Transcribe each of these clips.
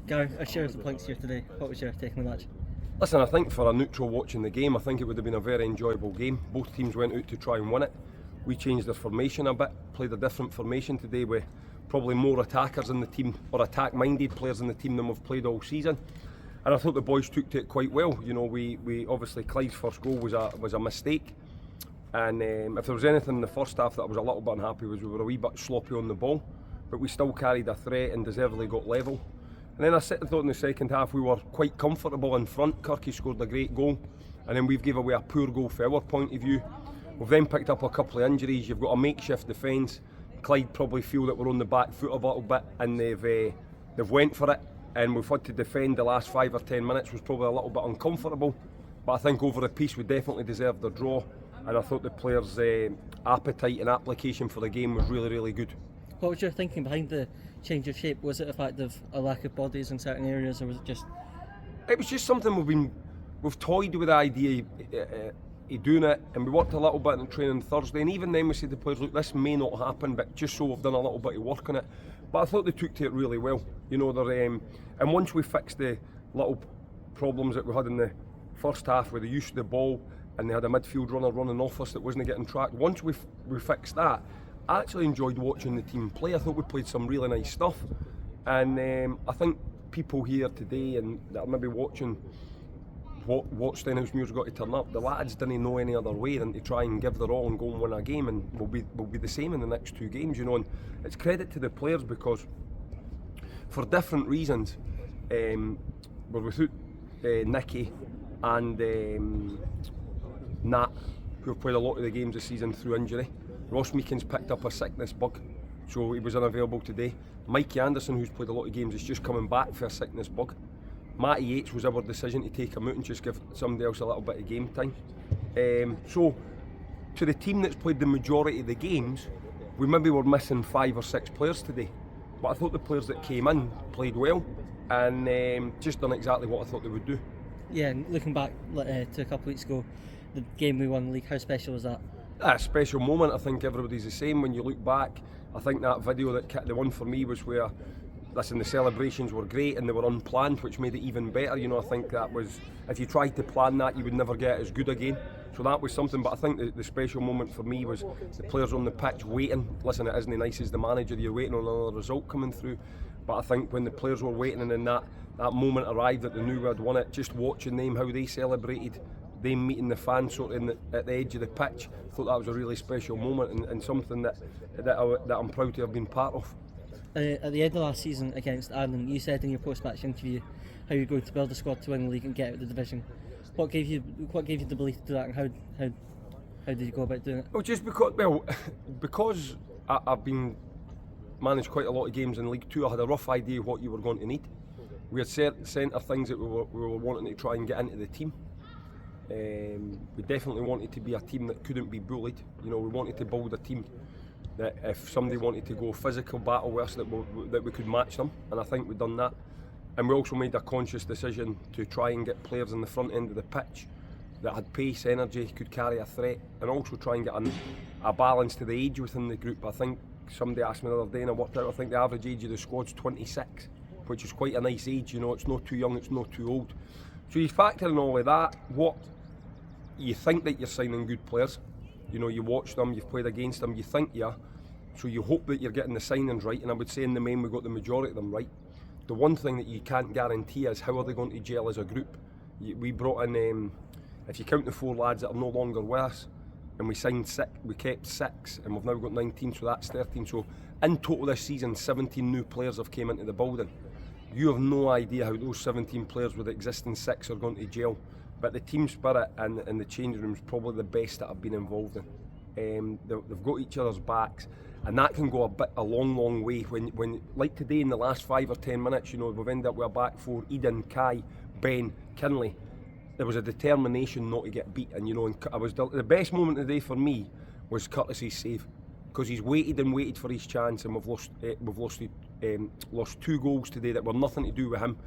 Gary, I share the points here today. What was your take on the match? Listen, I think for a neutral watching the game, I think it would have been a very enjoyable game. Both teams went out to try and win it. We changed the formation a bit, played a different formation today with probably more attackers in the team, or attack-minded players in the team than we've played all season. And I thought the boys took to it quite well. You know, we obviously Clyde's first goal was a mistake. And if there was anything in the first half that I was a little bit unhappy with, we were a wee bit sloppy on the ball, but we still carried a threat and deservedly got level. And then I thought in the second half we were quite comfortable in front. Kirky scored a great goal, and then we've gave away a poor goal from our point of view. We've then picked up a couple of injuries. You've got a makeshift defence. Clyde probably feel that we're on the back foot a little bit, and they've went for it. And we've had to defend the last 5 or 10 minutes, was probably a little bit uncomfortable. But I think over the piece we definitely deserved a draw. And I thought the players' appetite and application for the game was really, really good. What was your thinking behind the change of shape? Was it a fact of a lack of bodies in certain areas, or was it just? It was just something we've toyed with the idea of doing it, and we worked a little bit in training Thursday, and even then we said to the players, look, this may not happen, but just so we've done a little bit of work on it. But I thought they took to it really well. You know, and once we fixed the little problems that we had in the first half with the use of the ball, and they had a midfield runner running off us that wasn't getting tracked. Once we fixed that, I actually enjoyed watching the team play. I thought we played some really nice stuff, and I think people here today and that are maybe watching what Stenhousemuir's got to turn up, the lads didn't know any other way than to try and give their all and go and win a game, and we'll be the same in the next 2 games, you know. And it's credit to the players because for different reasons we're without Nicky and Nat, who have played a lot of the games this season through injury. Ross Meekins picked up a sickness bug, so he was unavailable today. Mikey Anderson, who's played a lot of games, is just coming back for a sickness bug. Matty Yates was our decision to take him out and just give somebody else a little bit of game time. So, to the team that's played the majority of the games, we maybe were missing 5 or 6 players today. But I thought the players that came in played well and just done exactly what I thought they would do. Yeah, and looking back to a couple of weeks ago, the game we won the league, how special was that? A special moment. I think everybody's the same when you look back. I think that video the one for me was where, listen, the celebrations were great and they were unplanned, which made it even better. You know, I think that was, if you tried to plan that, you would never get as good again. So that was something. But I think the special moment for me was the players on the pitch waiting. Listen, it isn't nice as the manager, you're waiting on another result coming through. But I think when the players were waiting and then that moment arrived that they knew we had won it, just watching them, how they celebrated, them meeting the fans sort of at the edge of the pitch, I thought that was a really special moment and something that I'm proud to have been part of. At the end of last season against Ireland, you said in your post-match interview how you're going to build a squad to win the league and get out of the division. What gave you the belief to do that, and how did you go about doing it? Well, just because I've been managed quite a lot of games in League Two, I had a rough idea what you were going to need. We had centre things that we were wanting to try and get into the team. We definitely wanted to be a team that couldn't be bullied. You know, we wanted to build a team that if somebody wanted to go physical battle with us, that we could match them, and I think we've done that. And we also made a conscious decision to try and get players in the front end of the pitch that had pace, energy, could carry a threat, and also try and get a balance to the age within the group. I think somebody asked me the other day and I worked out, I think the average age of the squad's 26, which is quite a nice age. You know, it's not too young, it's not too old. So you factor in all of that, what you think that you're signing good players. You know, you watch them, you've played against them, you think you are, so you hope that you're getting the signings right, and I would say in the main we got the majority of them right. The one thing that you can't guarantee is how are they going to gel as a group. We brought in, if you count the 4 lads that are no longer with us, and we signed 6, we kept 6, and we've now got 19, so that's 13. So in total this season, 17 new players have came into the building. You have no idea how those 17 players with the existing 6 are going to gel. But the team spirit and the change room is probably the best that I've been involved in. They've got each other's backs, and that can go a long way. When like today in the last 5 or 10 minutes, you know, we've ended up with a back 4: Eden, Kai, Ben, Kinley. There was a determination not to get beat, and you know, the best moment of the day for me was Curtis's save, because he's waited and waited for his chance, and we've lost 2 goals today that were nothing to do with him.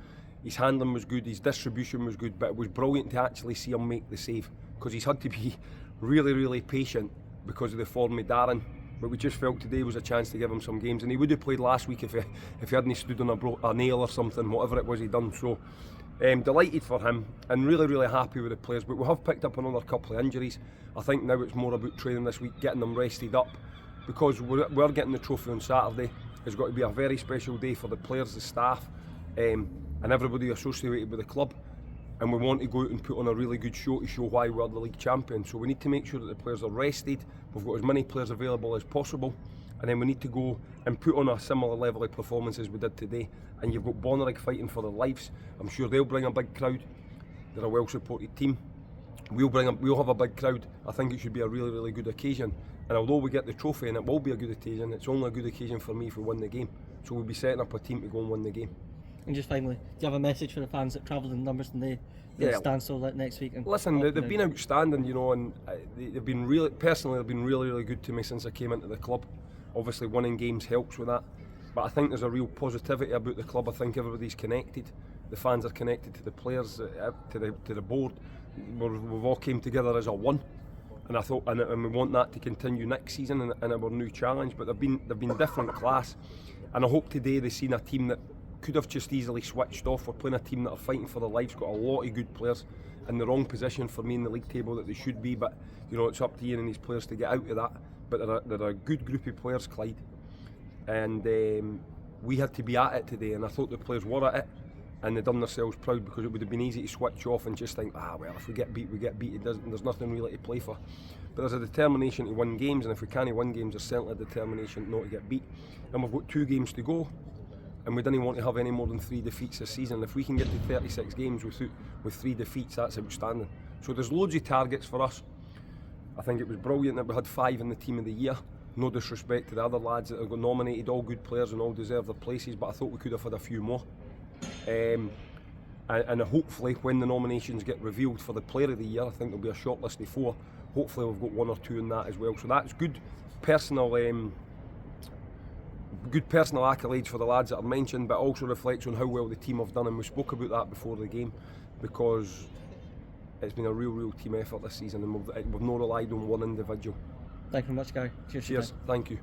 His handling was good, his distribution was good, but it was brilliant to actually see him make the save, because he's had to be really patient because of the form of Darren but we just felt today was a chance to give him some games, and he would have played last week if he hadn't stood on a nail or something, whatever it was he done. So delighted for him and really happy with the players, but we have picked up another couple of injuries. I think now it's more about training this week, getting them rested up, because we're getting the trophy on Saturday. It's got to be a very special day for the players, the staff, and everybody associated with the club, and we want to go out and put on a really good show to show why we're the league champion. So we need to make sure that the players are rested, we've got as many players available as possible, and then we need to go and put on a similar level of performance as we did today. And you've got Bonnyrigg fighting for their lives. I'm sure they'll bring a big crowd. They're a well supported team. We'll have a big crowd. I think it should be a really good occasion. And although we get the trophy and it will be a good occasion, it's only a good occasion for me if we win the game. So we'll be setting up a team to go and win the game. And just finally, do you have a message for the fans that travelled in numbers and they stand so like next week? And listen, they've been outstanding, you know, and they've been really good to me since I came into the club. Obviously winning games helps with that, but I think there's a real positivity about the club. I think everybody's connected. The fans are connected to the players, to the board. We've all came together as a one, and I thought, and we want that to continue next season in our new challenge. But they've been different class, and I hope today they've seen a team that could have just easily switched off. We're playing a team that are fighting for their lives, got a lot of good players in the wrong position for me in the league table that they should be, but you know, it's up to Ian and his players to get out of that. But they're a good group of players, Clyde, and we had to be at it today, and I thought the players were at it, and they done themselves proud, because it would have been easy to switch off and just think, well, if we get beat, we get beat. There's nothing really to play for. But there's a determination to win games, and if we can't win games, there's certainly a determination not to get beat. And we've got 2 games to go, and we didn't want to have any more than 3 defeats this season. If we can get to 36 games with 3 defeats, that's outstanding. So there's loads of targets for us. I think it was brilliant that we had 5 in the team of the year. No disrespect to the other lads that have got nominated, all good players and all deserve their places, but I thought we could have had a few more. And hopefully when the nominations get revealed for the player of the year, I think there'll be a short list of 4. Hopefully we've got 1 or 2 in that as well. So that's good personal accolades for the lads that are mentioned, but also reflects on how well the team have done, and we spoke about that before the game, because it's been a real team effort this season, and we've not relied on one individual. Thank you very much, Gary. Cheers. Thank you.